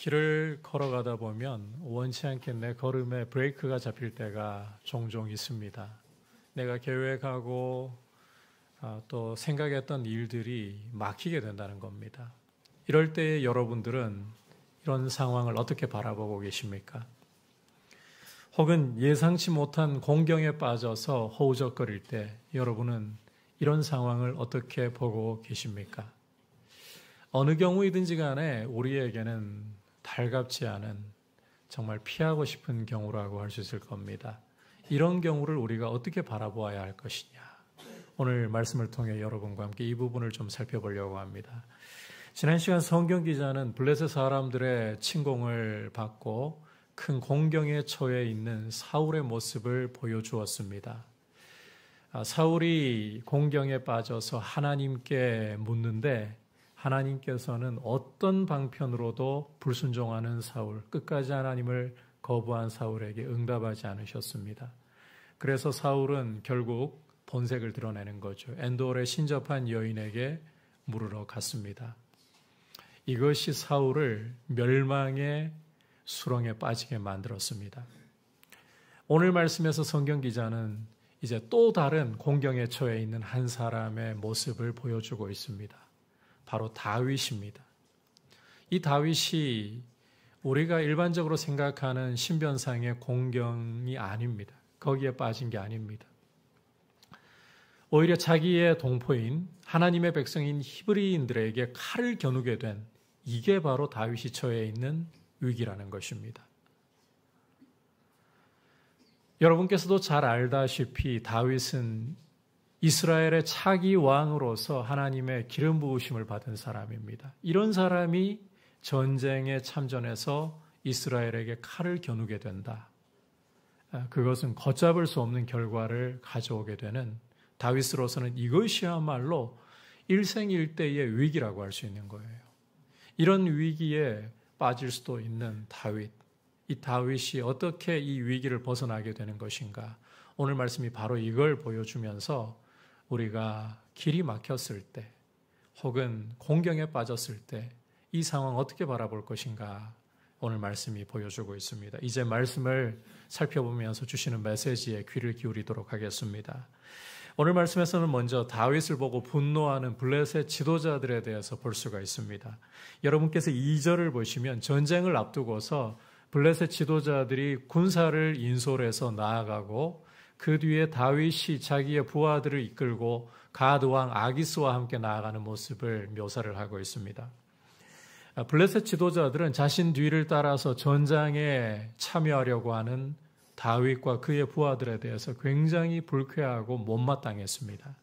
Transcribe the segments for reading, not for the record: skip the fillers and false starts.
길을 걸어가다 보면 원치 않게 내 걸음에 브레이크가 잡힐 때가 종종 있습니다. 내가 계획하고 또 생각했던 일들이 막히게 된다는 겁니다. 이럴 때 여러분들은 이런 상황을 어떻게 바라보고 계십니까? 혹은 예상치 못한 공경에 빠져서 허우적거릴 때 여러분은 이런 상황을 어떻게 보고 계십니까? 어느 경우이든지 간에 우리에게는 달갑지 않은 정말 피하고 싶은 경우라고 할 수 있을 겁니다. 이런 경우를 우리가 어떻게 바라보아야 할 것이냐. 오늘 말씀을 통해 여러분과 함께 이 부분을 좀 살펴보려고 합니다. 지난 시간 성경 기자는 블레셋 사람들의 침공을 받고 큰 공경에 처해 있는 사울의 모습을 보여주었습니다. 사울이 공경에 빠져서 하나님께 묻는데 하나님께서는 어떤 방편으로도 불순종하는 사울, 끝까지 하나님을 거부한 사울에게 응답하지 않으셨습니다. 그래서 사울은 결국 본색을 드러내는 거죠. 엔돌에 신접한 여인에게 물으러 갔습니다. 이것이 사울을 멸망의 수렁에 빠지게 만들었습니다. 오늘 말씀에서 성경 기자는 이제 또 다른 공경에 처해 있는 한 사람의 모습을 보여주고 있습니다. 바로 다윗입니다. 이 다윗이 우리가 일반적으로 생각하는 신변상의 공경이 아닙니다. 거기에 빠진 게 아닙니다. 오히려 자기의 동포인 하나님의 백성인 히브리인들에게 칼을 겨누게 된 이게 바로 다윗이 처해 있는 위기라는 것입니다. 여러분께서도 잘 알다시피 다윗은 이스라엘의 차기 왕으로서 하나님의 기름 부으심을 받은 사람입니다. 이런 사람이 전쟁에 참전해서 이스라엘에게 칼을 겨누게 된다. 그것은 걷잡을 수 없는 결과를 가져오게 되는 다윗으로서는 이것이야말로 일생일대의 위기라고 할 수 있는 거예요. 이런 위기에 빠질 수도 있는 다윗. 이 다윗이 어떻게 이 위기를 벗어나게 되는 것인가. 오늘 말씀이 바로 이걸 보여주면서 우리가 길이 막혔을 때 혹은 공경에 빠졌을 때 이 상황 어떻게 바라볼 것인가 오늘 말씀이 보여주고 있습니다. 이제 말씀을 살펴보면서 주시는 메시지에 귀를 기울이도록 하겠습니다. 오늘 말씀에서는 먼저 다윗을 보고 분노하는 블레셋 지도자들에 대해서 볼 수가 있습니다. 여러분께서 2절을 보시면 전쟁을 앞두고서 블레셋 지도자들이 군사를 인솔해서 나아가고 그 뒤에 다윗이 자기의 부하들을 이끌고 가드 왕 아기스와 함께 나아가는 모습을 묘사를 하고 있습니다. 블레셋 지도자들은 자신 뒤를 따라서 전장에 참여하려고 하는 다윗과 그의 부하들에 대해서 굉장히 불쾌하고 못마땅했습니다.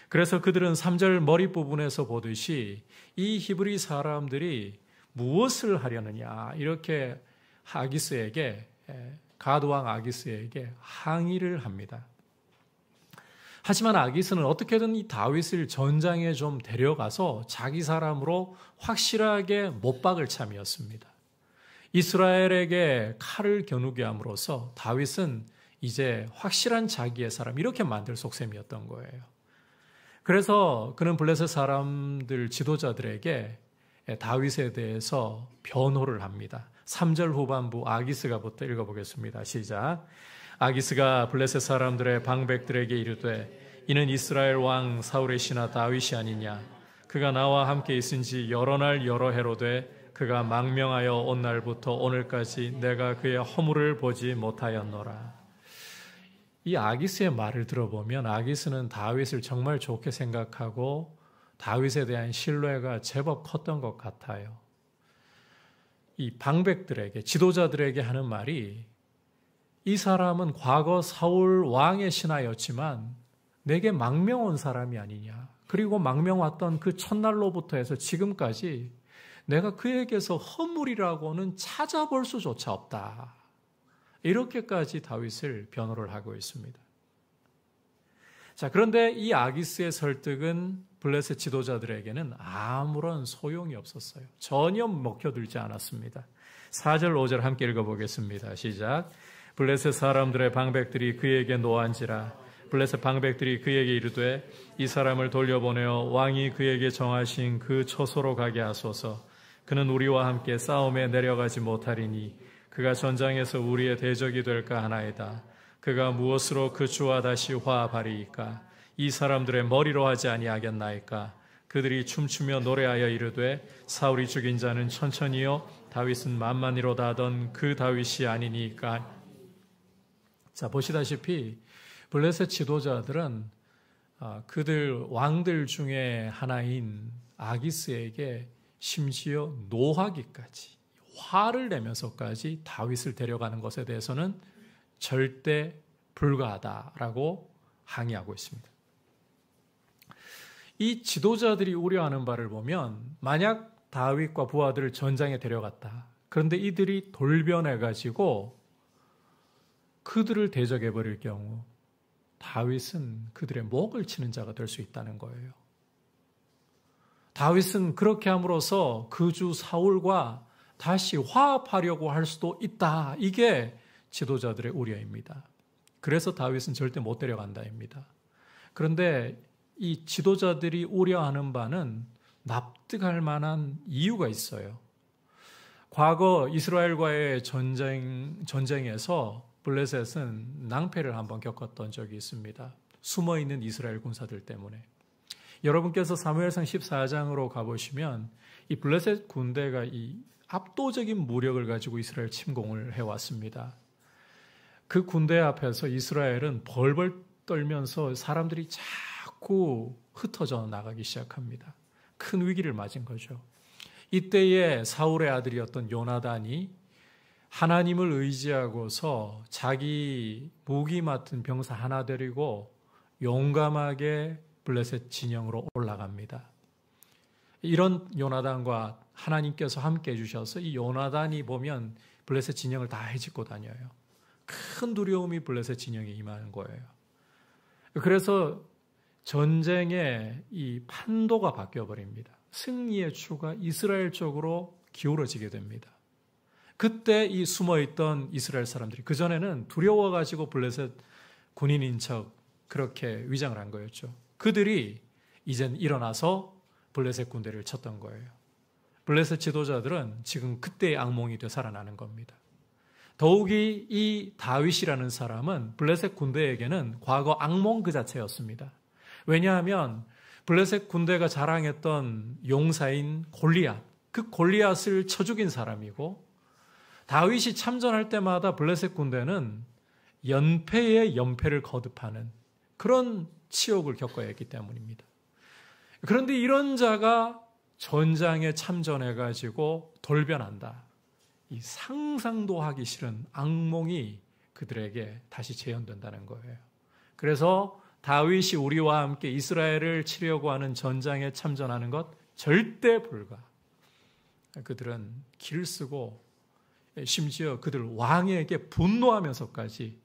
그래서 그들은 3절 머릿부분에서 보듯이 이 히브리 사람들이 무엇을 하려느냐 이렇게 아기스에게 가드왕 아기스에게 항의를 합니다. 하지만 아기스는 어떻게든 이 다윗을 전장에 좀 데려가서 자기 사람으로 확실하게 못 박을 참이었습니다. 이스라엘에게 칼을 겨누게 함으로써 다윗은 이제 확실한 자기의 사람 이렇게 만들 속셈이었던 거예요. 그래서 그는 블레셋 사람들 지도자들에게 다윗에 대해서 변호를 합니다. 3절 후반부 아기스가부터 읽어보겠습니다. 시작. 아기스가 블레셋 사람들의 방백들에게 이르되 이는 이스라엘 왕 사울의 신하 다윗이 아니냐. 그가 나와 함께 있은 지 여러 날 여러 해로 돼 그가 망명하여 온 날부터 오늘까지 내가 그의 허물을 보지 못하였노라. 이 아기스의 말을 들어보면 아기스는 다윗을 정말 좋게 생각하고 다윗에 대한 신뢰가 제법 컸던 것 같아요. 이 방백들에게, 지도자들에게 하는 말이 이 사람은 과거 사울 왕의 신하였지만 내게 망명 온 사람이 아니냐. 그리고 망명 왔던 그 첫날로부터 해서 지금까지 내가 그에게서 허물이라고는 찾아볼 수조차 없다. 이렇게까지 다윗을 변호를 하고 있습니다. 자, 그런데 이 아기스의 설득은 블레셋 지도자들에게는 아무런 소용이 없었어요. 전혀 먹혀들지 않았습니다. 4절, 5절 함께 읽어보겠습니다. 시작. 블레셋 사람들의 방백들이 그에게 노한지라. 블레셋 방백들이 그에게 이르되 이 사람을 돌려보내어 왕이 그에게 정하신 그 처소로 가게 하소서. 그는 우리와 함께 싸움에 내려가지 못하리니 그가 전장에서 우리의 대적이 될까 하나이다. 그가 무엇으로 그 주와 다시 화합하리이까? 이 사람들의 머리로 하지 아니하겠나이까? 그들이 춤추며 노래하여 이르되 사울이 죽인 자는 천천히요 다윗은 만만히로다 하던 그 다윗이 아니니까. 자, 보시다시피 블레셋 지도자들은 그들 왕들 중에 하나인 아기스에게 심지어 노하기까지, 화를 내면서까지 다윗을 데려가는 것에 대해서는 절대 불가하다라고 항의하고 있습니다. 이 지도자들이 우려하는 바를 보면 만약 다윗과 부하들을 전장에 데려갔다. 그런데 이들이 돌변해가지고 그들을 대적해버릴 경우 다윗은 그들의 목을 치는 자가 될 수 있다는 거예요. 다윗은 그렇게 함으로써 그 주 사울과 다시 화합하려고 할 수도 있다. 이게 지도자들의 우려입니다. 그래서 다윗은 절대 못 데려간다입니다. 그런데 이 지도자들이 우려하는 바는 납득할 만한 이유가 있어요. 과거 이스라엘과의 전쟁에서 블레셋은 낭패를 한번 겪었던 적이 있습니다. 숨어있는 이스라엘 군사들 때문에. 여러분께서 사무엘상 14장으로 가보시면 이 블레셋 군대가 이 압도적인 무력을 가지고 이스라엘 침공을 해왔습니다. 그 군대 앞에서 이스라엘은 벌벌 떨면서 사람들이 자꾸 흩어져 나가기 시작합니다. 큰 위기를 맞은 거죠. 이때에 사울의 아들이었던 요나단이 하나님을 의지하고서 자기 무기 맡은 병사 하나 데리고 용감하게 블레셋 진영으로 올라갑니다. 이런 요나단과 하나님께서 함께 해주셔서 이 요나단이 보면 블레셋 진영을 다 헤집고 다녀요. 큰 두려움이 블레셋 진영에 임하는 거예요. 그래서 전쟁의 이 판도가 바뀌어버립니다. 승리의 추가 이스라엘 쪽으로 기울어지게 됩니다. 그때 이 숨어있던 이스라엘 사람들이 그전에는 두려워가지고 블레셋 군인인 척 그렇게 위장을 한 거였죠. 그들이 이젠 일어나서 블레셋 군대를 쳤던 거예요. 블레셋 지도자들은 지금 그때의 악몽이 되살아나는 겁니다. 더욱이 이 다윗이라는 사람은 블레셋 군대에게는 과거 악몽 그 자체였습니다. 왜냐하면 블레셋 군대가 자랑했던 용사인 골리앗, 그 골리앗을 쳐 죽인 사람이고 다윗이 참전할 때마다 블레셋 군대는 연패에 연패를 거듭하는 그런 치욕을 겪어야 했기 때문입니다. 그런데 이런 자가 전장에 참전해가지고 돌변한다. 이 상상도 하기 싫은 악몽이 그들에게 다시 재현된다는 거예요. 그래서 다윗이 우리와 함께 이스라엘을 치려고 하는 전장에 참전하는 것 절대 불가. 그들은 길을 쓰고 심지어 그들 왕에게 분노하면서까지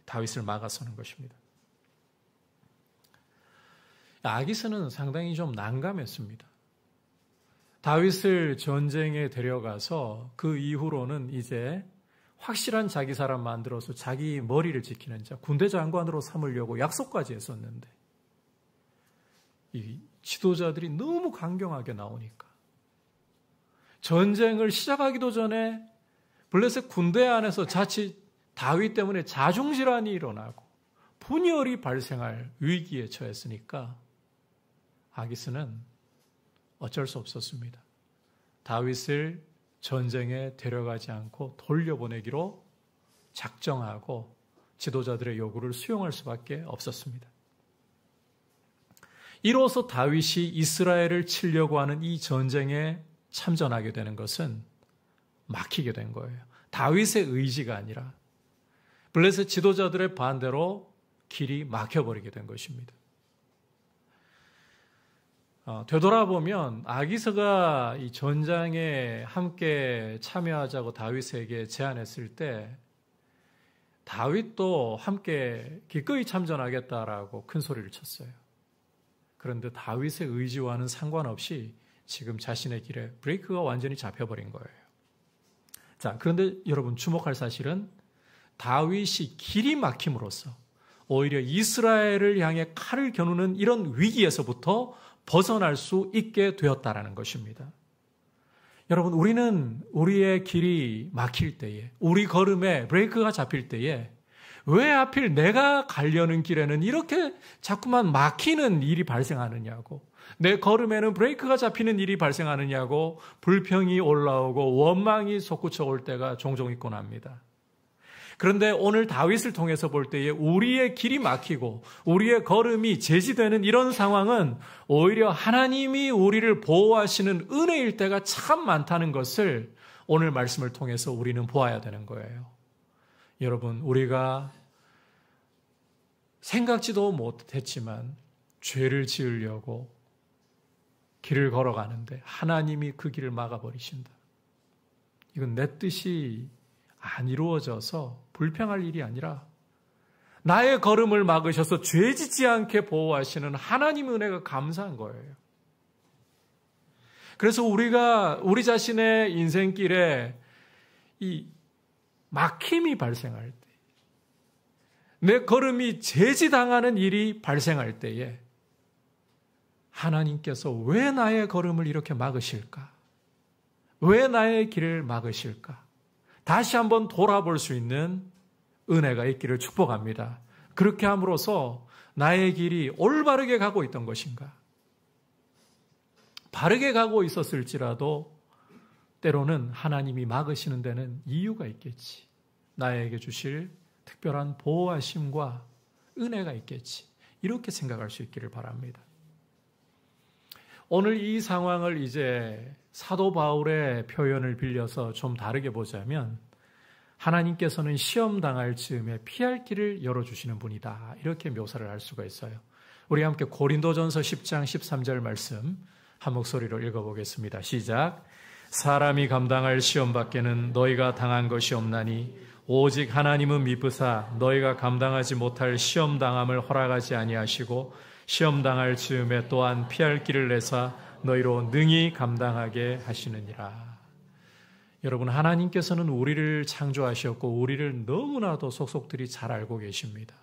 다윗을 막아서는 것입니다. 아기스는 상당히 좀 난감했습니다. 다윗을 전쟁에 데려가서 그 이후로는 이제 확실한 자기 사람 만들어서 자기 머리를 지키는 자, 군대 장관으로 삼으려고 약속까지 했었는데 이 지도자들이 너무 강경하게 나오니까 전쟁을 시작하기도 전에 블레셋 군대 안에서 자칫 다윗 때문에 자중질환이 일어나고 분열이 발생할 위기에 처했으니까 아기스는 어쩔 수 없었습니다. 다윗을 전쟁에 데려가지 않고 돌려보내기로 작정하고 지도자들의 요구를 수용할 수밖에 없었습니다. 이로써 다윗이 이스라엘을 치려고 하는 이 전쟁에 참전하게 되는 것은 막히게 된 거예요. 다윗의 의지가 아니라 블레셋 지도자들의 반대로 길이 막혀버리게 된 것입니다. 되돌아보면 아기스가 이 전장에 함께 참여하자고 다윗에게 제안했을 때 다윗도 함께 기꺼이 참전하겠다라고 큰 소리를 쳤어요. 그런데 다윗의 의지와는 상관없이 지금 자신의 길에 브레이크가 완전히 잡혀버린 거예요. 자, 그런데 여러분 주목할 사실은 다윗이 길이 막힘으로써 오히려 이스라엘을 향해 칼을 겨누는 이런 위기에서부터 벗어날 수 있게 되었다라는 것입니다. 여러분, 우리는 우리의 길이 막힐 때에, 우리 걸음에 브레이크가 잡힐 때에 왜 하필 내가 가려는 길에는 이렇게 자꾸만 막히는 일이 발생하느냐고, 내 걸음에는 브레이크가 잡히는 일이 발생하느냐고 불평이 올라오고 원망이 솟구쳐 올 때가 종종 있곤 합니다. 그런데 오늘 다윗을 통해서 볼 때에 우리의 길이 막히고 우리의 걸음이 제지되는 이런 상황은 오히려 하나님이 우리를 보호하시는 은혜일 때가 참 많다는 것을 오늘 말씀을 통해서 우리는 보아야 되는 거예요. 여러분, 우리가 생각지도 못했지만 죄를 지으려고 길을 걸어가는데 하나님이 그 길을 막아버리신다. 이건 내 뜻이 안 이루어져서 불평할 일이 아니라 나의 걸음을 막으셔서 죄 짓지 않게 보호하시는 하나님의 은혜가 감사한 거예요. 그래서 우리가 우리 자신의 인생길에 이 막힘이 발생할 때, 내 걸음이 제지당하는 일이 발생할 때에 하나님께서 왜 나의 걸음을 이렇게 막으실까? 왜 나의 길을 막으실까? 다시 한번 돌아볼 수 있는 은혜가 있기를 축복합니다. 그렇게 함으로써 나의 길이 올바르게 가고 있던 것인가? 바르게 가고 있었을지라도 때로는 하나님이 막으시는 데는 이유가 있겠지. 나에게 주실 특별한 보호하심과 은혜가 있겠지. 이렇게 생각할 수 있기를 바랍니다. 오늘 이 상황을 이제 사도 바울의 표현을 빌려서 좀 다르게 보자면 하나님께서는 시험 당할 즈음에 피할 길을 열어주시는 분이다. 이렇게 묘사를 할 수가 있어요. 우리 함께 고린도전서 10장 13절 말씀 한 목소리로 읽어보겠습니다. 시작. 사람이 감당할 시험 밖에는 너희가 당한 것이 없나니 오직 하나님은 미쁘사 너희가 감당하지 못할 시험 당함을 허락하지 아니하시고 시험 당할 즈음에 또한 피할 길을 내사 너희로 능히 감당하게 하시느니라. 여러분, 하나님께서는 우리를 창조하셨고 우리를 너무나도 속속들이 잘 알고 계십니다.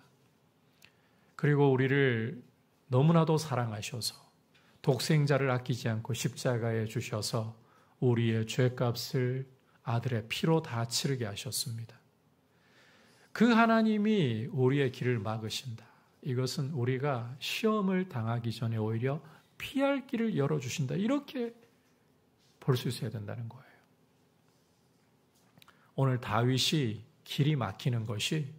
그리고 우리를 너무나도 사랑하셔서 독생자를 아끼지 않고 십자가에 주셔서 우리의 죄값을 아들의 피로 다 치르게 하셨습니다. 그 하나님이 우리의 길을 막으신다. 이것은 우리가 시험을 당하기 전에 오히려 피할 길을 열어주신다. 이렇게 볼 수 있어야 된다는 거예요. 오늘 다윗이 길이 막히는 것이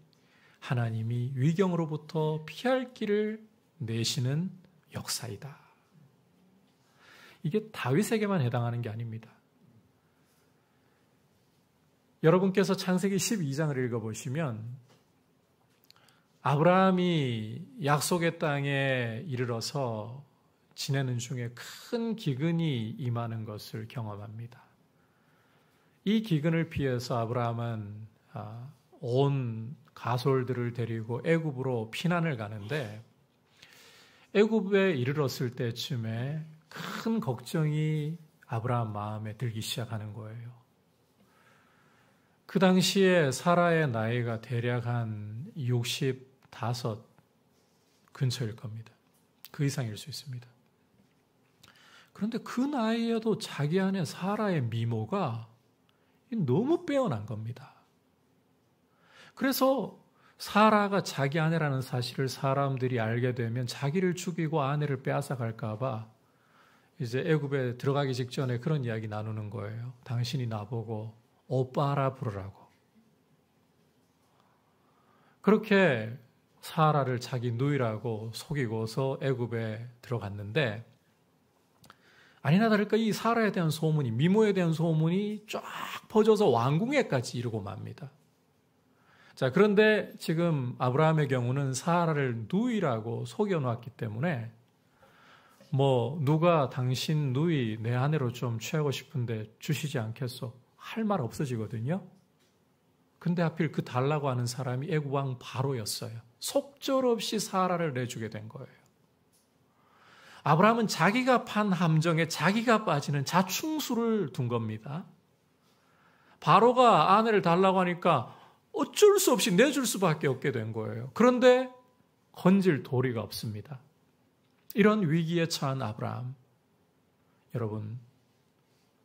하나님이 위경으로부터 피할 길을 내시는 역사이다. 이게 다윗에게만 해당하는 게 아닙니다. 여러분께서 창세기 12장을 읽어보시면 아브라함이 약속의 땅에 이르러서 지내는 중에 큰 기근이 임하는 것을 경험합니다. 이 기근을 피해서 아브라함은 온 가솔들을 데리고 애굽으로 피난을 가는데 애굽에 이르렀을 때쯤에 큰 걱정이 아브라함 마음에 들기 시작하는 거예요. 그 당시에 사라의 나이가 대략 한 65 근처일 겁니다. 그 이상일 수 있습니다. 그런데 그 나이에도 자기 안에 사라의 미모가 너무 빼어난 겁니다. 그래서 사라가 자기 아내라는 사실을 사람들이 알게 되면 자기를 죽이고 아내를 빼앗아 갈까 봐 이제 애굽에 들어가기 직전에 그런 이야기 나누는 거예요. 당신이 나보고 오빠라 부르라고. 그렇게 사라를 자기 누이라고 속이고서 애굽에 들어갔는데 아니나 다를까 이 사라에 대한 소문이, 미모에 대한 소문이 쫙 퍼져서 왕궁에까지 이르고 맙니다. 자, 그런데 지금 아브라함의 경우는 사라를 누이라고 속여놓았기 때문에 누가 당신 누이 내 아내로 좀 취하고 싶은데 주시지 않겠소? 할 말 없어지거든요. 근데 하필 그 달라고 하는 사람이 애굽 왕 바로였어요. 속절없이 사라를 내주게 된 거예요. 아브라함은 자기가 판 함정에 자기가 빠지는 자충수를 둔 겁니다. 바로가 아내를 달라고 하니까 어쩔 수 없이 내줄 수밖에 없게 된 거예요. 그런데 건질 도리가 없습니다. 이런 위기에 처한 아브라함, 여러분,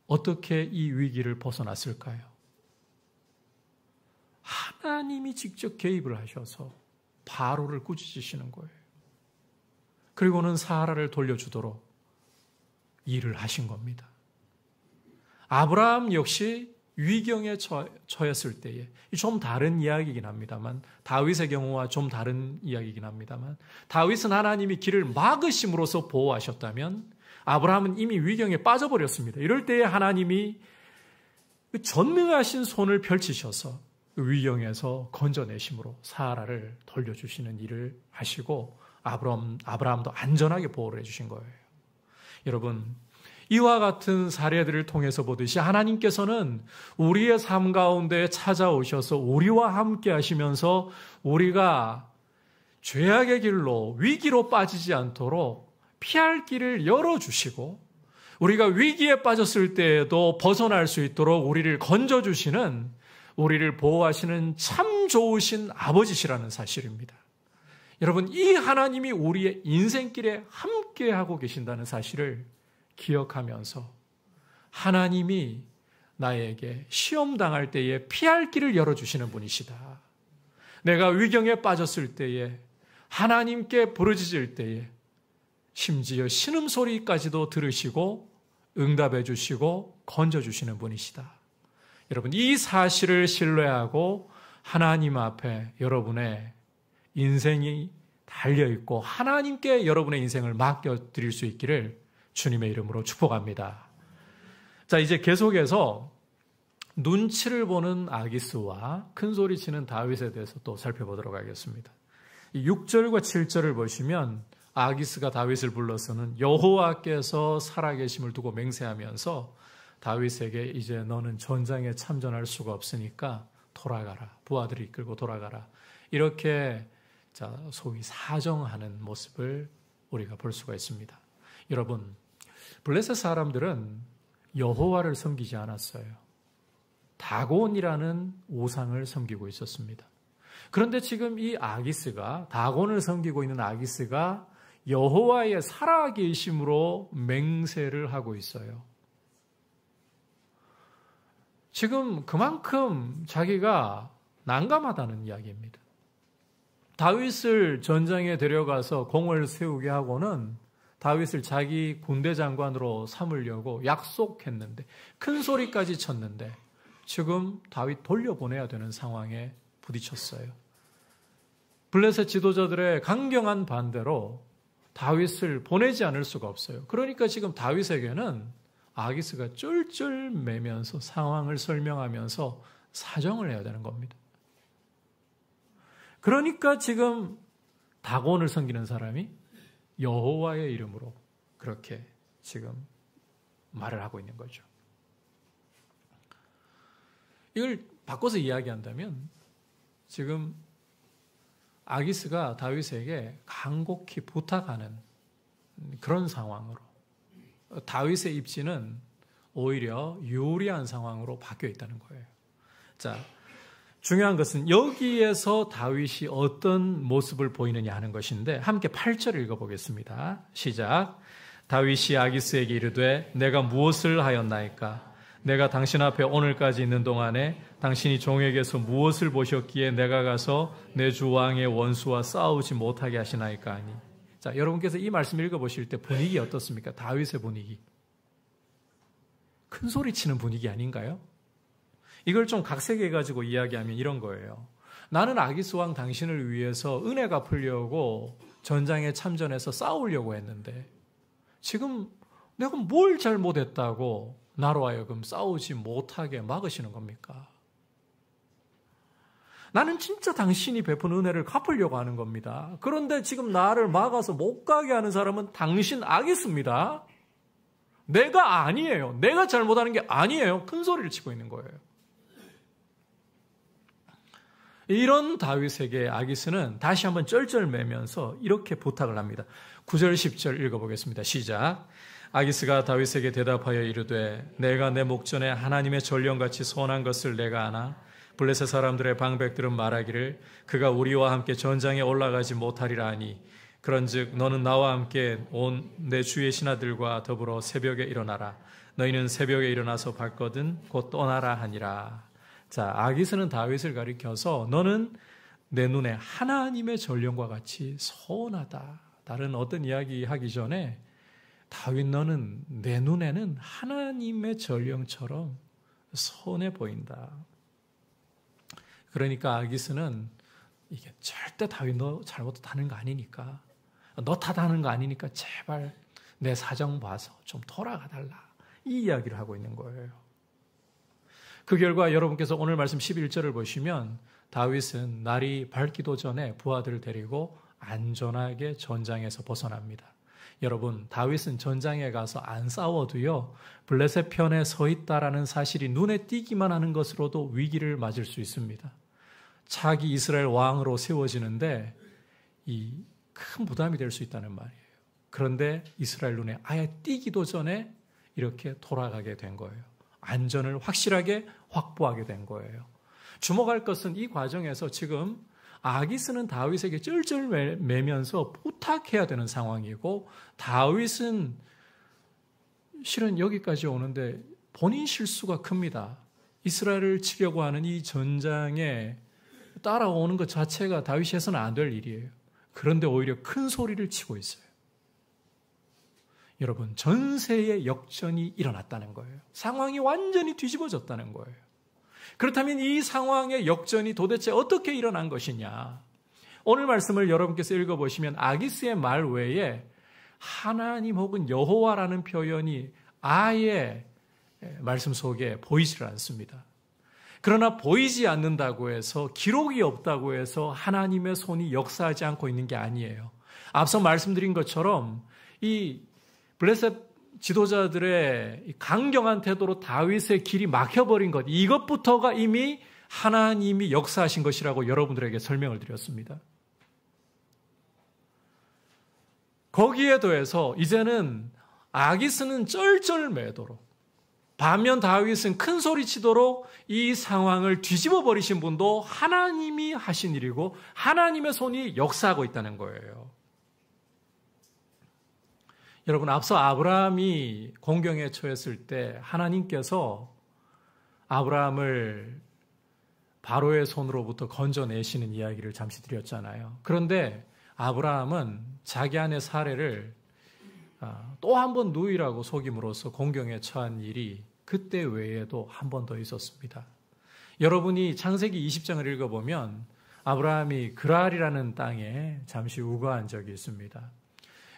어떻게 이 위기를 벗어났을까요? 하나님이 직접 개입을 하셔서 바로를 꾸짖으시는 거예요. 그리고는 사라를 돌려주도록 일을 하신 겁니다. 아브라함 역시 위경에 처했을 때에 좀 다른 이야기이긴 합니다만, 다윗의 경우와 좀 다른 이야기이긴 합니다만, 다윗은 하나님이 길을 막으심으로써 보호하셨다면 아브라함은 이미 위경에 빠져버렸습니다. 이럴 때에 하나님이 전능하신 손을 펼치셔서 위경에서 건져내심으로 사라를 돌려주시는 일을 하시고 아브라함도 안전하게 보호를 해주신 거예요. 여러분, 이와 같은 사례들을 통해서 보듯이 하나님께서는 우리의 삶 가운데 찾아오셔서 우리와 함께 하시면서 우리가 죄악의 길로 위기로 빠지지 않도록 피할 길을 열어주시고, 우리가 위기에 빠졌을 때에도 벗어날 수 있도록 우리를 건져주시는, 우리를 보호하시는 참 좋으신 아버지시라는 사실입니다. 여러분, 이 하나님이 우리의 인생길에 함께하고 계신다는 사실을 기억하면서 하나님이 나에게 시험 당할 때에 피할 길을 열어주시는 분이시다. 내가 위경에 빠졌을 때에, 하나님께 부르짖을 때에 심지어 신음소리까지도 들으시고 응답해 주시고 건져 주시는 분이시다. 여러분, 이 사실을 신뢰하고 하나님 앞에 여러분의 인생이 달려있고 하나님께 여러분의 인생을 맡겨드릴 수 있기를 주님의 이름으로 축복합니다. 자, 이제 계속해서 눈치를 보는 아기스와 큰소리치는 다윗에 대해서 또 살펴보도록 하겠습니다. 6절과 7절을 보시면 아기스가 다윗을 불러서는 여호와께서 살아계심을 두고 맹세하면서 다윗에게 이제 너는 전장에 참전할 수가 없으니까 돌아가라. 부하들을 이끌고 돌아가라. 이렇게 소위 사정하는 모습을 우리가 볼 수가 있습니다. 여러분, 블레셋 사람들은 여호와를 섬기지 않았어요. 다곤이라는 우상을 섬기고 있었습니다. 그런데 지금 이 아기스가, 다곤을 섬기고 있는 아기스가 여호와의 살아계심으로 맹세를 하고 있어요. 지금 그만큼 자기가 난감하다는 이야기입니다. 다윗을 전장에 데려가서 공을 세우게 하고는 다윗을 자기 군대 장관으로 삼으려고 약속했는데, 큰 소리까지 쳤는데 지금 다윗 돌려보내야 되는 상황에 부딪혔어요. 블레셋 지도자들의 강경한 반대로 다윗을 보내지 않을 수가 없어요. 그러니까 지금 다윗에게는 아기스가 쫄쫄 매면서 상황을 설명하면서 사정을 해야 되는 겁니다. 그러니까 지금 다곤을 섬기는 사람이 여호와의 이름으로 그렇게 지금 말을 하고 있는 거죠. 이걸 바꿔서 이야기한다면 지금 아기스가 다윗에게 간곡히 부탁하는 그런 상황으로, 다윗의 입지는 오히려 유리한 상황으로 바뀌어 있다는 거예요. 자, 중요한 것은 여기에서 다윗이 어떤 모습을 보이느냐 하는 것인데, 함께 8절을 읽어보겠습니다. 시작. 다윗이 아기스에게 이르되 내가 무엇을 하였나이까? 내가 당신 앞에 오늘까지 있는 동안에 당신이 종에게서 무엇을 보셨기에 내가 가서 내 주 왕의 원수와 싸우지 못하게 하시나이까 하니. 자, 여러분께서 이 말씀 읽어보실 때 분위기 어떻습니까? 다윗의 분위기. 큰 소리 치는 분위기 아닌가요? 이걸 좀 각색해가지고 이야기하면 이런 거예요. 나는 아기스 왕 당신을 위해서 은혜 갚으려고 전장에 참전해서 싸우려고 했는데 지금 내가 뭘 잘못했다고 나로 하여금 싸우지 못하게 막으시는 겁니까? 나는 진짜 당신이 베푼 은혜를 갚으려고 하는 겁니다. 그런데 지금 나를 막아서 못 가게 하는 사람은 당신 아기스입니다. 내가 아니에요. 내가 잘못하는 게 아니에요. 큰 소리를 치고 있는 거예요. 이런 다윗에게 아기스는 다시 한번 쩔쩔매면서 이렇게 부탁을 합니다. 9절 10절 읽어보겠습니다. 시작. 아기스가 다윗에게 대답하여 이르되 내가 내 목전에 하나님의 전령같이 선한 것을 내가 아나 블레셋 사람들의 방백들은 말하기를 그가 우리와 함께 전장에 올라가지 못하리라 하니 그런즉 너는 나와 함께 온 내 주의 신하들과 더불어 새벽에 일어나라. 너희는 새벽에 일어나서 봤거든 곧 떠나라 하니라. 자, 아기스는 다윗을 가리켜서 너는 내 눈에 하나님의 전령과 같이 선하다. 다른 어떤 이야기 하기 전에 다윗 너는 내 눈에는 하나님의 전령처럼 선해 보인다. 그러니까 아기스는 이게 절대 다윗 너 잘못하는 거 아니니까, 너 탓하는 거 아니니까 제발 내 사정 봐서 좀 돌아가 달라. 이 이야기를 하고 있는 거예요. 그 결과 여러분께서 오늘 말씀 11절을 보시면 다윗은 날이 밝기도 전에 부하들을 데리고 안전하게 전장에서 벗어납니다. 여러분, 다윗은 전장에 가서 안 싸워도요, 블레셋 편에 서 있다라는 사실이 눈에 띄기만 하는 것으로도 위기를 맞을 수 있습니다. 차기 이스라엘 왕으로 세워지는데 이 큰 부담이 될 수 있다는 말이에요. 그런데 이스라엘 눈에 아예 띄기도 전에 이렇게 돌아가게 된 거예요. 안전을 확실하게 확보하게 된 거예요. 주목할 것은 이 과정에서 지금 아기스는 다윗에게 쩔쩔 매면서 부탁해야 되는 상황이고, 다윗은 실은 여기까지 오는데 본인 실수가 큽니다. 이스라엘을 치려고 하는 이 전장에 따라오는 것 자체가 다윗에서는 안 될 일이에요. 그런데 오히려 큰 소리를 치고 있어요. 여러분, 전세의 역전이 일어났다는 거예요. 상황이 완전히 뒤집어졌다는 거예요. 그렇다면 이 상황의 역전이 도대체 어떻게 일어난 것이냐? 오늘 말씀을 여러분께서 읽어보시면 아기스의 말 외에 하나님 혹은 여호와라는 표현이 아예 말씀 속에 보이질 않습니다. 그러나 보이지 않는다고 해서, 기록이 없다고 해서 하나님의 손이 역사하지 않고 있는 게 아니에요. 앞서 말씀드린 것처럼 이 블레셋 지도자들의 강경한 태도로 다윗의 길이 막혀버린 것, 이것부터가 이미 하나님이 역사하신 것이라고 여러분들에게 설명을 드렸습니다. 거기에 더해서 이제는 아기스는 쩔쩔매도록, 반면 다윗은 큰 소리 치도록 이 상황을 뒤집어 버리신 분도 하나님이 하신 일이고 하나님의 손이 역사하고 있다는 거예요. 여러분, 앞서 아브라함이 공경에 처했을 때 하나님께서 아브라함을 바로의 손으로부터 건져내시는 이야기를 잠시 드렸잖아요. 그런데 아브라함은 자기 아내 사례를 또 한 번 누이라고 속임으로써 공경에 처한 일이 그때 외에도 한 번 더 있었습니다. 여러분이 창세기 20장을 읽어보면 아브라함이 그랄이라는 땅에 잠시 우거한 적이 있습니다.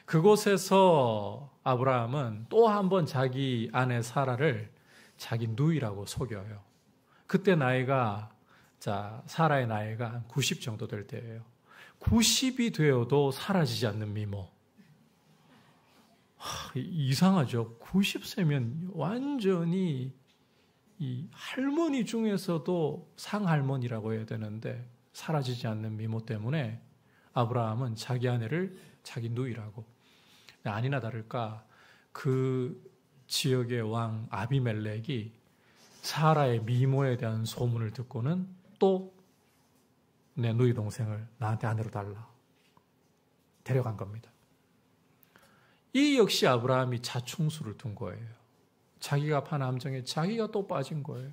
그곳에서 아브라함은 또 한 번 자기 아내 사라를 자기 누이라고 속여요. 그때 사라의 나이가 90 정도 될 때예요. 90이 되어도 사라지지 않는 미모. 이상하죠. 90세면 완전히 이 할머니 중에서도 상할머니라고 해야 되는데 사라지지 않는 미모 때문에 아브라함은 자기 아내를 자기 누이라고. 아니나 다를까 그 지역의 왕 아비멜렉이 사라의 미모에 대한 소문을 듣고는 또 내 누이 동생을 나한테 아내로 달라 데려간 겁니다. 이 역시 아브라함이 자충수를 둔 거예요. 자기가 판 함정에 자기가 또 빠진 거예요.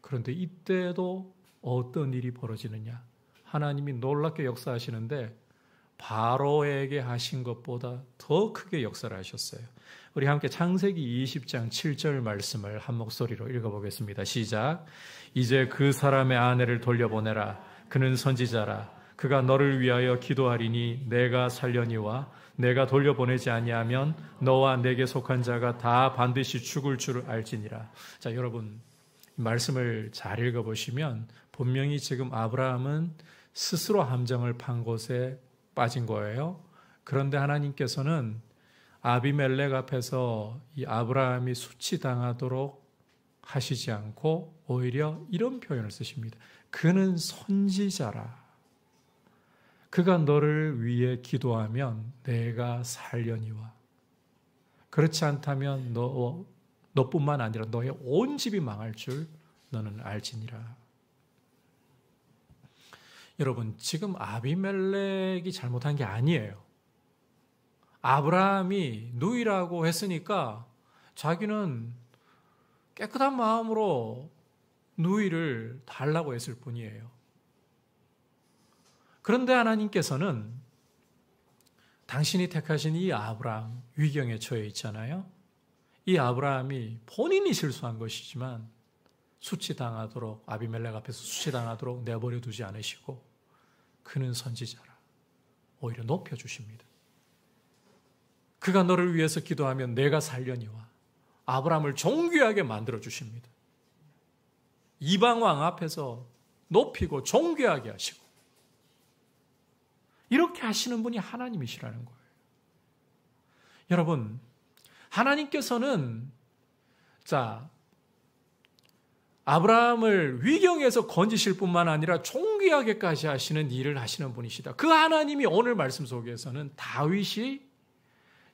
그런데 이때도 어떤 일이 벌어지느냐? 하나님이 놀랍게 역사하시는데 바로에게 하신 것보다 더 크게 역사를 하셨어요. 우리 함께 창세기 20장 7절 말씀을 한 목소리로 읽어보겠습니다. 시작. 이제 그 사람의 아내를 돌려보내라. 그는 선지자라. 그가 너를 위하여 기도하리니 내가 살려니와 내가 돌려보내지 아니하면 너와 내게 속한 자가 다 반드시 죽을 줄 알지니라. 자, 여러분 말씀을 잘 읽어보시면 분명히 지금 아브라함은 스스로 함정을 판 곳에 빠진 거예요. 그런데 하나님께서는 아비멜렉 앞에서 이 아브라함이 수치당하도록 하시지 않고 오히려 이런 표현을 쓰십니다. 그는 선지자라. 그가 너를 위해 기도하면 내가 살려니와 그렇지 않다면 너뿐만 아니라 너의 온 집이 망할 줄 너는 알지니라. 여러분, 지금 아비멜렉이 잘못한 게 아니에요. 아브라함이 누이라고 했으니까 자기는 깨끗한 마음으로 누이를 달라고 했을 뿐이에요. 그런데 하나님께서는 당신이 택하신 이 아브라함, 위경에 처해 있잖아요. 이 아브라함이 본인이 실수한 것이지만 수치당하도록, 아비멜렉 앞에서 수치당하도록 내버려 두지 않으시고 그는 선지자라 오히려 높여주십니다. 그가 너를 위해서 기도하면 내가 살려니와 아브라함을 존귀하게 만들어주십니다. 이방왕 앞에서 높이고 존귀하게 하시고 이렇게 하시는 분이 하나님이시라는 거예요. 여러분, 하나님께서는 아브라함을 위경에서 건지실 뿐만 아니라 존귀하게까지 하시는 일을 하시는 분이시다. 그 하나님이 오늘 말씀 속에서는 다윗이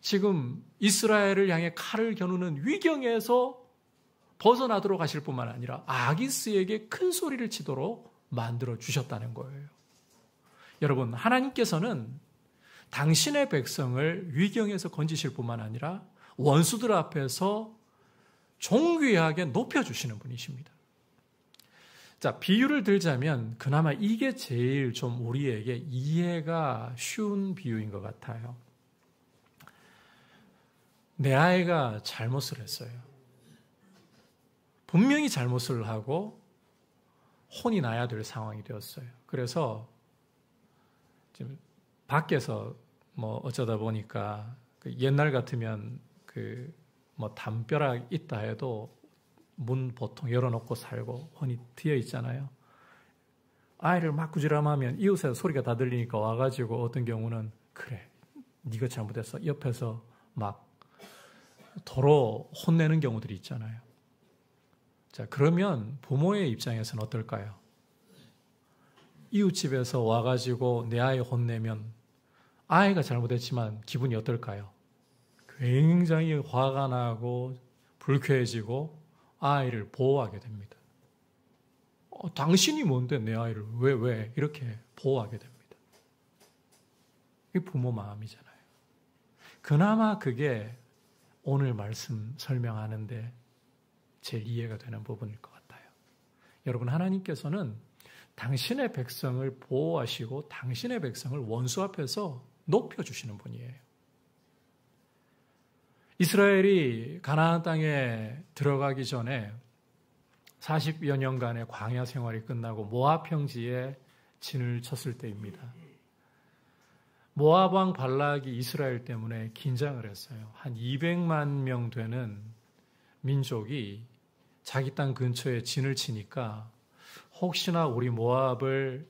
지금 이스라엘을 향해 칼을 겨누는 위경에서 벗어나도록 하실 뿐만 아니라 아기스에게 큰 소리를 치도록 만들어 주셨다는 거예요. 여러분, 하나님께서는 당신의 백성을 위경에서 건지실 뿐만 아니라 원수들 앞에서 존귀하게 높여주시는 분이십니다. 자, 비유를 들자면 그나마 이게 제일 좀 우리에게 이해가 쉬운 비유인 것 같아요. 내 아이가 잘못을 했어요. 분명히 잘못을 하고 혼이 나야 될 상황이 되었어요. 그래서 지금 밖에서 어쩌다 보니까 옛날 같으면 담벼락 있다 해도 문 보통 열어놓고 살고 혼이 트여 있잖아요. 아이를 막 구지람하면 이웃에서 소리가 다 들리니까 와가지고 어떤 경우는 그래, 네가 잘못했어. 옆에서 막 도로 혼내는 경우들이 있잖아요. 자, 그러면 부모의 입장에서는 어떨까요? 이웃집에서 와가지고 내 아이 혼내면 아이가 잘못했지만 기분이 어떨까요? 굉장히 화가 나고 불쾌해지고 아이를 보호하게 됩니다. 당신이 뭔데 내 아이를 왜 이렇게 보호하게 됩니다. 이게 부모 마음이잖아요. 그나마 그게 오늘 말씀 설명하는데 제일 이해가 되는 부분일 것 같아요. 여러분, 하나님께서는 당신의 백성을 보호하시고 당신의 백성을 원수 앞에서 높여주시는 분이에요. 이스라엘이 가나안 땅에 들어가기 전에 40여 년간의 광야 생활이 끝나고 모압 평지에 진을 쳤을 때입니다. 모압 왕 발락이 이스라엘 때문에 긴장을 했어요. 한 200만 명 되는 민족이 자기 땅 근처에 진을 치니까 혹시나 우리 모압을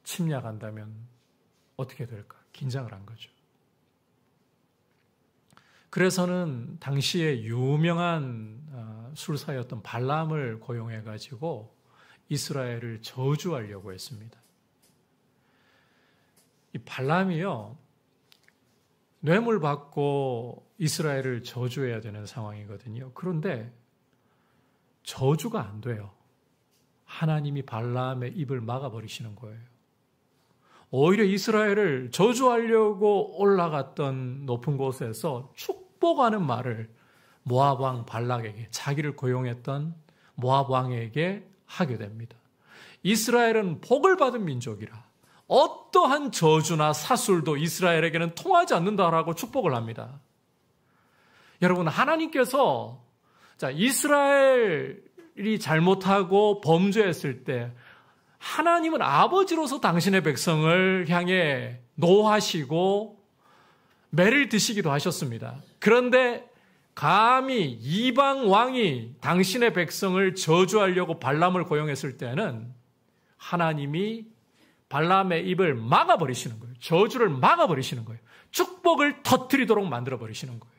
침략한다면 어떻게 될까? 긴장을 한 거죠. 그래서는 당시에 유명한 술사였던 발람을 고용해가지고 이스라엘을 저주하려고 했습니다. 이 발람이요, 뇌물 받고 이스라엘을 저주해야 되는 상황이거든요. 그런데 저주가 안 돼요. 하나님이 발람의 입을 막아버리시는 거예요. 오히려 이스라엘을 저주하려고 올라갔던 높은 곳에서 축복하는 말을 모압 왕 발락에게, 자기를 고용했던 모압 왕에게 하게 됩니다. 이스라엘은 복을 받은 민족이라 어떠한 저주나 사술도 이스라엘에게는 통하지 않는다라고 축복을 합니다. 여러분, 하나님께서 이스라엘이 잘못하고 범죄했을 때 하나님은 아버지로서 당신의 백성을 향해 노하시고 매를 드시기도 하셨습니다. 그런데 감히 이방 왕이 당신의 백성을 저주하려고 발람을 고용했을 때는 하나님이 발람의 입을 막아버리시는 거예요. 저주를 막아버리시는 거예요. 축복을 터뜨리도록 만들어버리시는 거예요.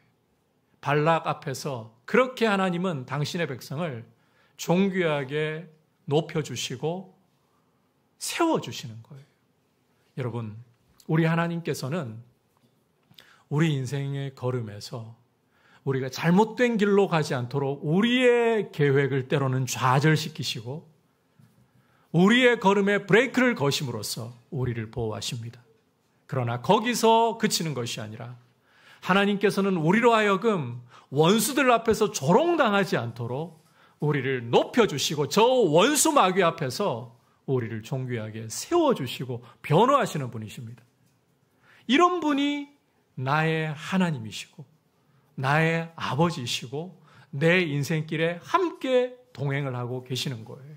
발락 앞에서 그렇게 하나님은 당신의 백성을 존귀하게 높여주시고 세워주시는 거예요. 여러분, 우리 하나님께서는 우리 인생의 걸음에서 우리가 잘못된 길로 가지 않도록 우리의 계획을 때로는 좌절시키시고 우리의 걸음에 브레이크를 거심으로써 우리를 보호하십니다. 그러나 거기서 그치는 것이 아니라 하나님께서는 우리로 하여금 원수들 앞에서 조롱당하지 않도록 우리를 높여주시고 저 원수 마귀 앞에서 우리를 존귀하게 세워주시고 변호하시는 분이십니다. 이런 분이 나의 하나님이시고 나의 아버지이시고 내 인생길에 함께 동행을 하고 계시는 거예요.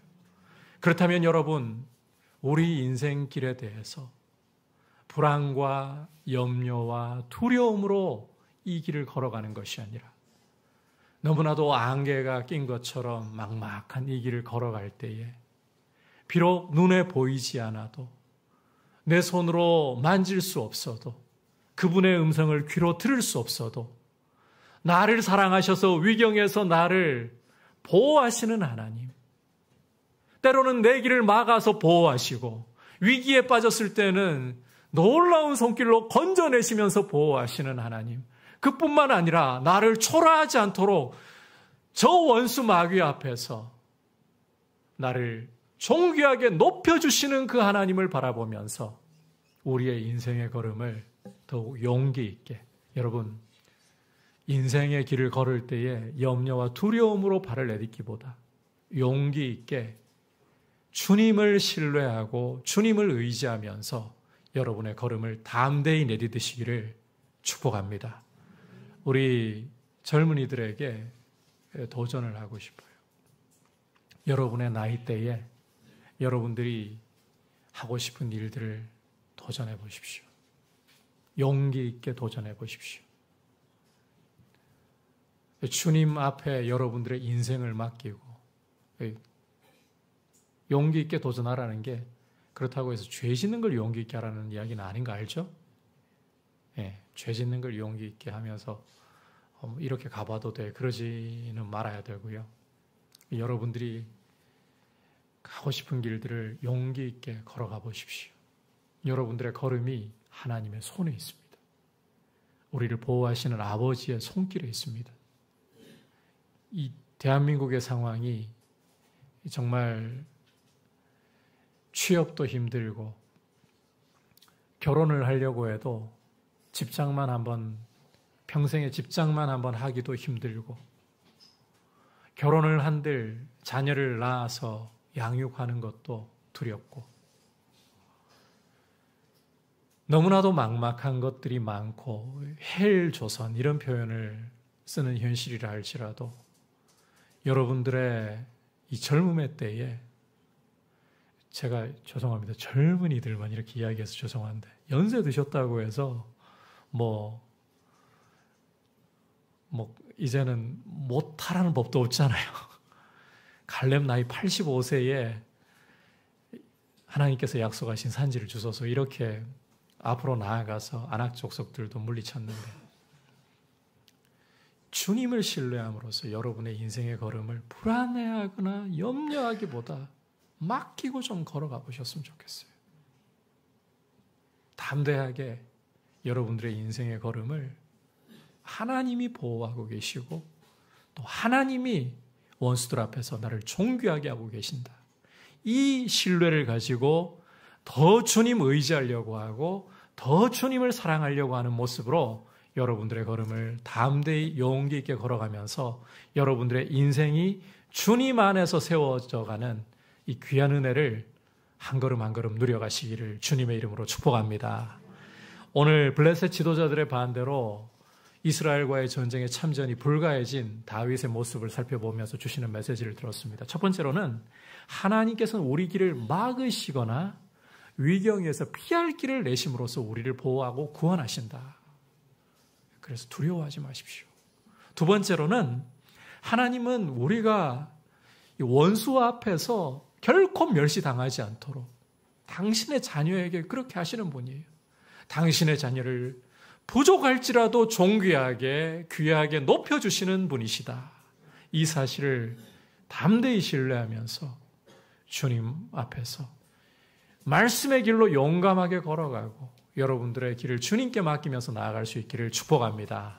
그렇다면 여러분, 우리 인생길에 대해서 불안과 염려와 두려움으로 이 길을 걸어가는 것이 아니라 너무나도 안개가 낀 것처럼 막막한 이 길을 걸어갈 때에 비록 눈에 보이지 않아도 내 손으로 만질 수 없어도 그분의 음성을 귀로 들을 수 없어도 나를 사랑하셔서 위경에서 나를 보호하시는 하나님, 때로는 내 길을 막아서 보호하시고 위기에 빠졌을 때는 놀라운 손길로 건져내시면서 보호하시는 하나님, 그뿐만 아니라 나를 초라하지 않도록 저 원수 마귀 앞에서 나를 존귀하게 높여주시는 그 하나님을 바라보면서 우리의 인생의 걸음을 더욱 용기 있게, 여러분, 인생의 길을 걸을 때에 염려와 두려움으로 발을 내딛기보다 용기 있게 주님을 신뢰하고 주님을 의지하면서 여러분의 걸음을 담대히 내딛으시기를 축복합니다. 우리 젊은이들에게 도전을 하고 싶어요. 여러분의 나이대에 여러분들이 하고 싶은 일들을 도전해 보십시오. 용기 있게 도전해 보십시오. 주님 앞에 여러분들의 인생을 맡기고 용기 있게 도전하라는 게 그렇다고 해서 죄 짓는 걸 용기 있게 하라는 이야기는 아닌 거 알죠? 예, 죄 짓는 걸 용기 있게 하면서 이렇게 가봐도 돼, 그러지는 말아야 되고요. 여러분들이 가고 싶은 길들을 용기 있게 걸어가 보십시오. 여러분들의 걸음이 하나님의 손에 있습니다. 우리를 보호하시는 아버지의 손길에 있습니다. 이 대한민국의 상황이 정말 취업도 힘들고 결혼을 하려고 해도 집장만 한번, 평생에 집장만 한번 하기도 힘들고 결혼을 한들 자녀를 낳아서 양육하는 것도 두렵고 너무나도 막막한 것들이 많고 헬조선 이런 표현을 쓰는 현실이라 할지라도 여러분들의 이 젊음의 때에, 제가 죄송합니다. 젊은이들만 이렇게 이야기해서 죄송한데 연세 드셨다고 해서 뭐 이제는 못하라는 법도 없잖아요. 갈렙 나이 85세에 하나님께서 약속하신 산지를 주소서 이렇게 앞으로 나아가서 안악 족속들도 물리쳤는데 주님을 신뢰함으로써 여러분의 인생의 걸음을 불안해하거나 염려하기보다 맡기고 좀 걸어가 보셨으면 좋겠어요. 담대하게 여러분들의 인생의 걸음을 하나님이 보호하고 계시고 또 하나님이 원수들 앞에서 나를 존귀하게 하고 계신다. 이 신뢰를 가지고 더 주님 의지하려고 하고 더 주님을 사랑하려고 하는 모습으로 여러분들의 걸음을 담대히 용기 있게 걸어가면서 여러분들의 인생이 주님 안에서 세워져가는 이 귀한 은혜를 한 걸음 한 걸음 누려가시기를 주님의 이름으로 축복합니다. 오늘 블레셋 지도자들의 반대로 이스라엘과의 전쟁의 참전이 불가해진 다윗의 모습을 살펴보면서 주시는 메시지를 들었습니다. 첫 번째로는 하나님께서는 우리 길을 막으시거나 위경에서 피할 길을 내심으로써 우리를 보호하고 구원하신다. 그래서 두려워하지 마십시오. 두 번째로는 하나님은 우리가 원수 앞에서 결코 멸시당하지 않도록 당신의 자녀에게 그렇게 하시는 분이에요. 당신의 자녀를 부족할지라도 존귀하게 귀하게 높여주시는 분이시다. 이 사실을 담대히 신뢰하면서 주님 앞에서 말씀의 길로 용감하게 걸어가고 여러분들의 길을 주님께 맡기면서 나아갈 수 있기를 축복합니다.